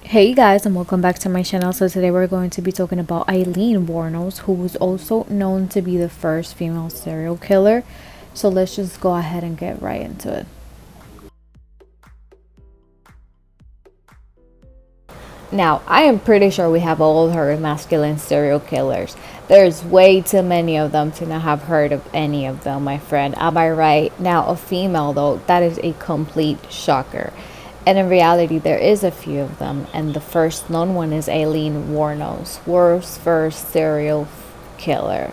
Hey guys, and welcome back to my channel. So today we're going to be talking about Aileen Wuornos, who was also known to be the first female serial killer. So let's just go ahead and get right into it. Now, I am pretty sure we have all heard masculine serial killers. There's way too many of them to not have heard of any of them, my friend. Am I right? Now, a female, though, that is a complete shocker. And in reality, there is a few of them. And the first known one is Aileen Wuornos, world's first serial killer.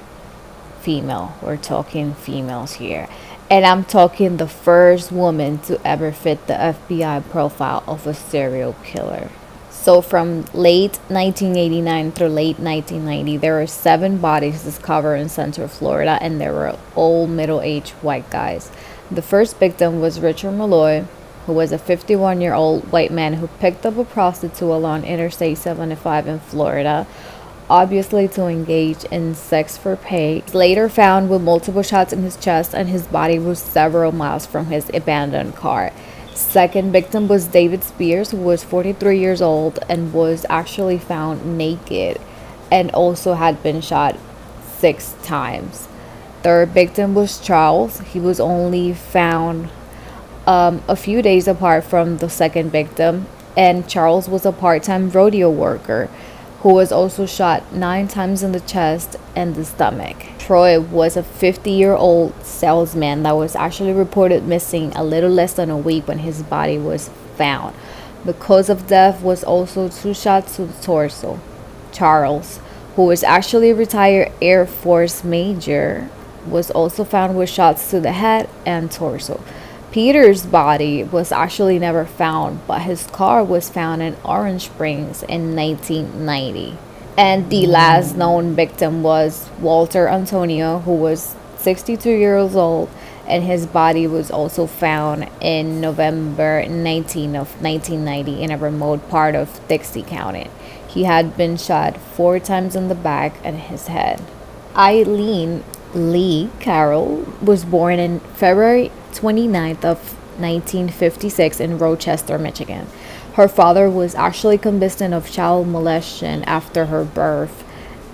Female. We're talking females here. And I'm talking the first woman to ever fit the FBI profile of a serial killer. So from late 1989 through late 1990, there were 7 bodies discovered in Central Florida, and they were all middle-aged white guys. The first victim was Richard Nikolee, who was a 51-year-old white man who picked up a prostitute along Interstate 75 in Florida, obviously to engage in sex for pay. He was later found with multiple shots in his chest, and his body was several miles from his abandoned car. Second victim was David Spears, who was 43 years old and was actually found naked and also had been shot 6 times. Third victim was Charles. He was only found a few days apart from the second victim, and Charles was a part-time rodeo worker who was also shot 9 times in the chest and the stomach. Troy was a 50-year-old salesman that was actually reported missing a little less than a week when his body was found. The cause of death was also 2 shots to the torso. Charles, who was actually a retired Air Force major, was also found with shots to the head and torso. Peter's body was actually never found, but his car was found in Orange Springs in 1990. And the last known victim was Walter Antonio, who was 62 years old, and his body was also found in November 19 of 1990 in a remote part of Dixie County. He had been shot 4 times in the back and his head. Aileen Lee Carroll was born in February 29th of 1956 in Rochester, Michigan. Her father was actually convicted of child molestation after her birth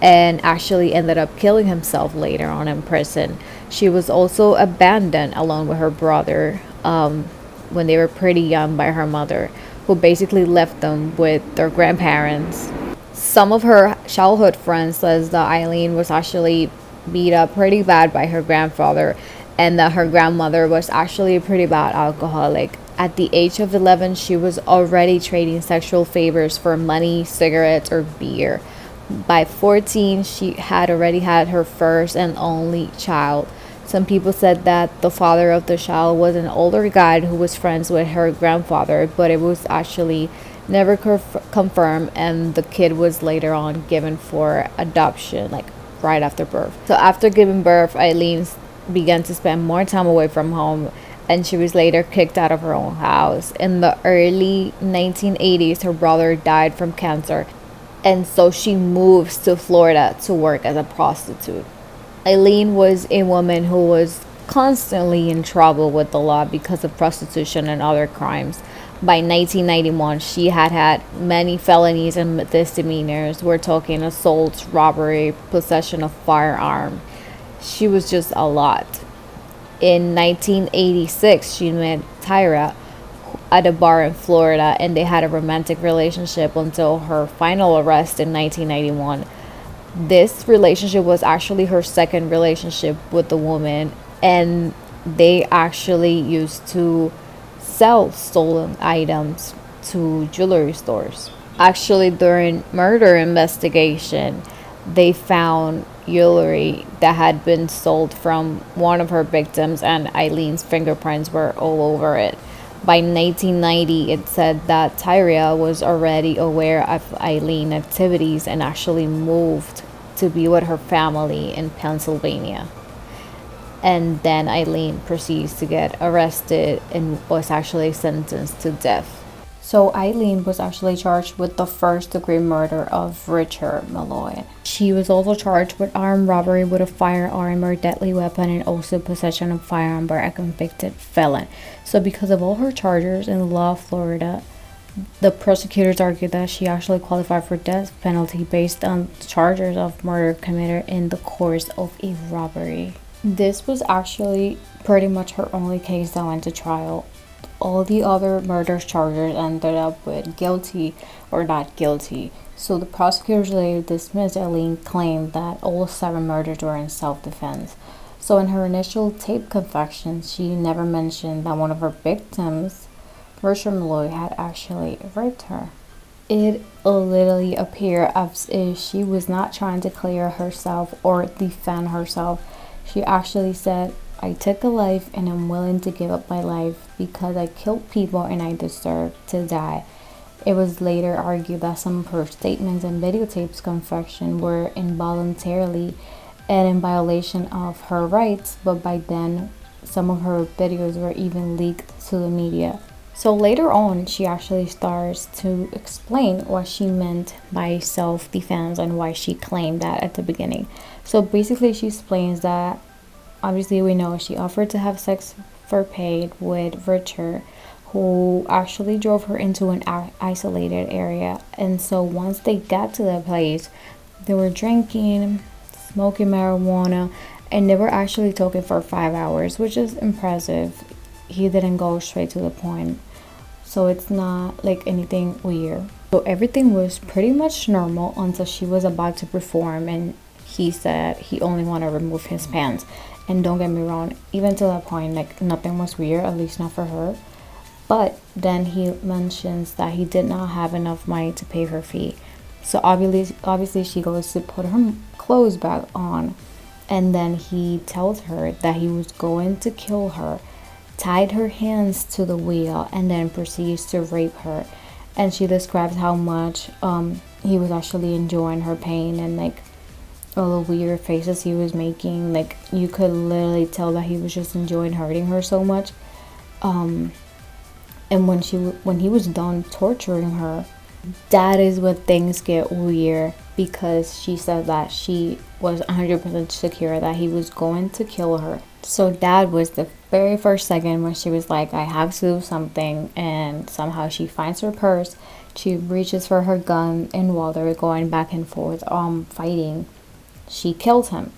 and actually ended up killing himself later on in prison. She was also abandoned along with her brother when they were pretty young by her mother, who basically left them with their grandparents. Some of her childhood friends says that Aileen was actually beat up pretty bad by her grandfather, and that her grandmother was actually a pretty bad alcoholic. At the age of 11, she was already trading sexual favors for money, cigarettes, or beer. By 14, she had already had her first and only child. Some people said that the father of the child was an older guy who was friends with her grandfather, but it was actually never confirmed, and the kid was later on given for adoption, like right after birth. So after giving birth, Aileen began to spend more time away from home, and she was later kicked out of her own house. In the early 1980s, her brother died from cancer, and so she moves to Florida to work as a prostitute. Aileen was a woman who was constantly in trouble with the law because of prostitution and other crimes. By 1991, she had many felonies and misdemeanors. We're talking assaults, robbery, possession of firearm. She was just a lot. In 1986, she met Tyra at a bar in Florida, and they had a romantic relationship until her final arrest in 1991. This relationship was actually her second relationship with the woman, and they actually used to sell stolen items to jewelry stores. Actually, during murder investigation, they found jewelry that had been sold from one of her victims, and Aileen's fingerprints were all over it. By 1990, it said that Tyria was already aware of Aileen's activities and actually moved to be with her family in Pennsylvania. And then Aileen proceeds to get arrested and was actually sentenced to death. So Aileen was actually charged with the first-degree murder of Richard Nikolee. She was also charged with armed robbery with a firearm or deadly weapon, and also possession of firearm by a convicted felon. So because of all her charges in the law of Florida, The prosecutors argued that she actually qualified for death penalty based on charges of murder committed in the course of a robbery. This was actually pretty much her only case that went to trial. All the other murder charges ended up with guilty or not guilty. So the prosecutors later dismissed Aileen's claim that all 7 murders were in self-defense. So in her initial tape confession, she never mentioned that one of her victims, Nikolee, had actually raped her. It literally appeared as if she was not trying to clear herself or defend herself. She actually said, "I took a life and I'm willing to give up my life because I killed people and I deserve to die." It was later argued that some of her statements and videotapes confession were involuntarily and in violation of her rights, but by then some of her videos were even leaked to the media. So later on, she actually starts to explain what she meant by self-defense and why she claimed that at the beginning. So basically, she explains that obviously we know she offered to have sex for paid with Richard, who actually drove her into an isolated area. And so once they got to the place, they were drinking, smoking marijuana, and they were actually talking for 5 hours, which is impressive. He didn't go straight to the point, so it's not like anything weird. So everything was pretty much normal until she was about to perform, and he said he only wanted to remove his pants. And don't get me wrong, even to that point, like, nothing was weird, at least not for her. But then he mentions that he did not have enough money to pay her fee. So obviously she goes to put her clothes back on, and then he tells her that he was going to kill her, tied her hands to the wheel, and then proceeds to rape her. And she describes how much he was actually enjoying her pain and like all the weird faces he was making. Like, you could literally tell that he was just enjoying hurting her so much. And when he was done torturing her, that is when things get weird, because she said that she was 100% secure that he was going to kill her. So that was the very first second when she was like, I have to do something, and somehow she finds her purse. She reaches for her gun, and while they were going back and forth fighting, she killed him.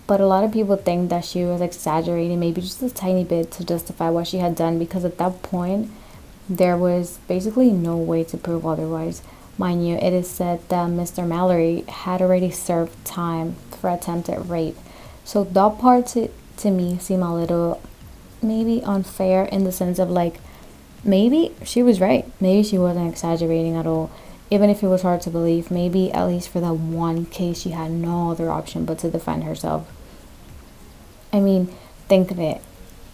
But a lot of people think that she was exaggerating, maybe just a tiny bit, to justify what she had done, because at that point there was basically no way to prove otherwise. Mind you, it is said that Mr. Mallory had already served time for attempted rape. So that part to me seemed a little maybe unfair, in the sense of like, maybe she was right. Maybe she wasn't exaggerating at all. Even if it was hard to believe, maybe at least for that one case she had no other option but to defend herself. I mean, think of it.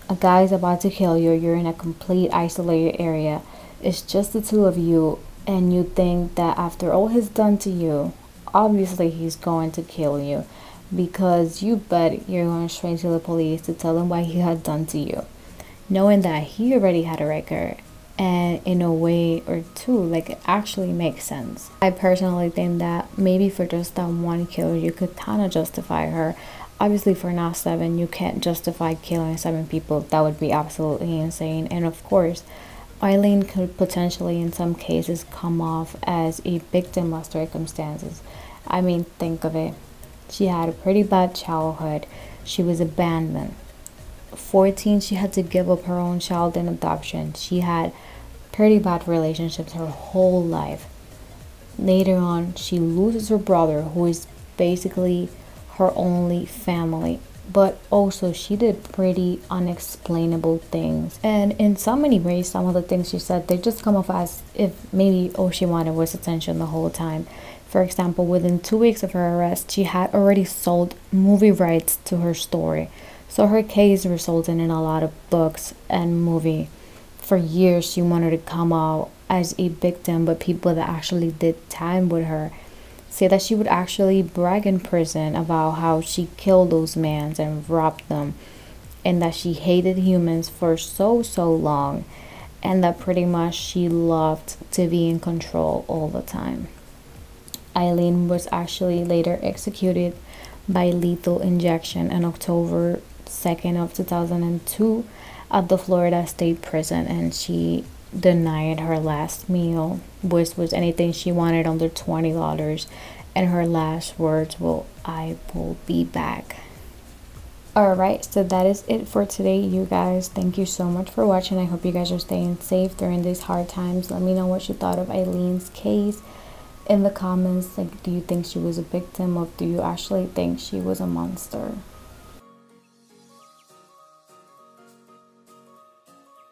A guy is about to kill you, you're in a complete isolated area. It's just the two of you, and you think that after all he's done to you, obviously he's going to kill you, because you bet you're going straight to the police to tell him what he had done to you, knowing that he already had a record. And in a way or two, like, it actually makes sense. I personally think that maybe for just that one kill, you could kind of justify her. Obviously, for not 7, you can't justify killing 7 people. That would be absolutely insane. And of course, Aileen could potentially, in some cases, come off as a victim of circumstances. I mean, think of it. She had a pretty bad childhood. She was abandoned. 14, she had to give up her own child in adoption. She had pretty bad relationships her whole life. Later on, she loses her brother, who is basically her only family. But also, she did pretty unexplainable things. And in so many ways, some of the things she said, they just come off as if maybe all she wanted was attention the whole time. For example, within 2 weeks of her arrest, she had already sold movie rights to her story. So her case resulted in a lot of books and movie. For years, she wanted to come out as a victim, but people that actually did time with her say that she would actually brag in prison about how she killed those men and robbed them, and that she hated humans for so long, and that pretty much she loved to be in control all the time. Aileen was actually later executed by lethal injection on October 2nd of 2002 at the Florida State Prison, and she denied her last meal, which was anything she wanted under $20. And her last words were, "I will be back." Alright, so that is it for today, you guys. Thank you so much for watching. I hope you guys are staying safe during these hard times. Let me know what you thought of Aileen's case in the comments. Like, do you think she was a victim, or do you actually think she was a monster?